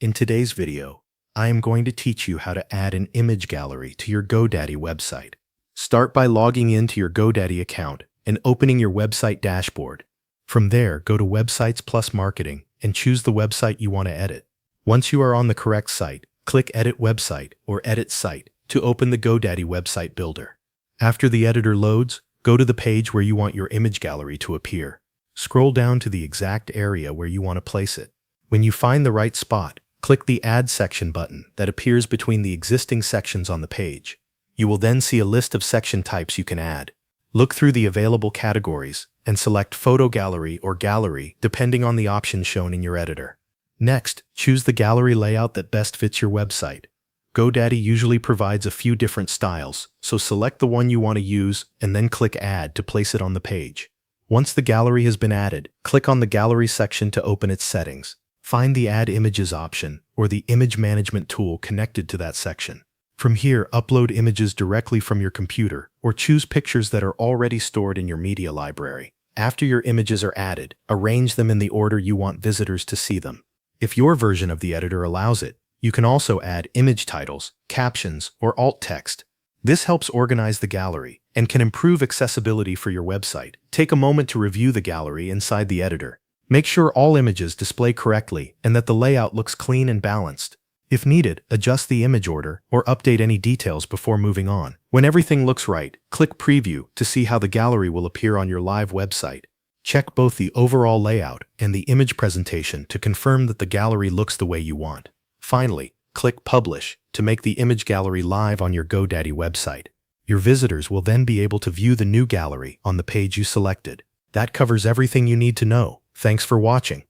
In today's video, I am going to teach you how to add an image gallery to your GoDaddy website. Start by logging into your GoDaddy account and opening your website dashboard. From there, go to Websites plus Marketing and choose the website you want to edit. Once you are on the correct site, click Edit Website or Edit Site to open the GoDaddy website builder. After the editor loads, go to the page where you want your image gallery to appear. Scroll down to the exact area where you want to place it. When you find the right spot, click the Add Section button that appears between the existing sections on the page. You will then see a list of section types you can add. Look through the available categories and select Photo Gallery or Gallery depending on the option shown in your editor. Next, choose the gallery layout that best fits your website. GoDaddy usually provides a few different styles, so select the one you want to use and then click Add to place it on the page. Once the gallery has been added, click on the Gallery section to open its settings. Find the Add Images option or the Image Management tool connected to that section. From here, upload images directly from your computer or choose pictures that are already stored in your media library. After your images are added, arrange them in the order you want visitors to see them. If your version of the editor allows it, you can also add image titles, captions, or alt text. This helps organize the gallery and can improve accessibility for your website. Take a moment to review the gallery inside the editor. Make sure all images display correctly and that the layout looks clean and balanced. If needed, adjust the image order or update any details before moving on. When everything looks right, click Preview to see how the gallery will appear on your live website. Check both the overall layout and the image presentation to confirm that the gallery looks the way you want. Finally, click Publish to make the image gallery live on your GoDaddy website. Your visitors will then be able to view the new gallery on the page you selected. That covers everything you need to know. Thanks for watching.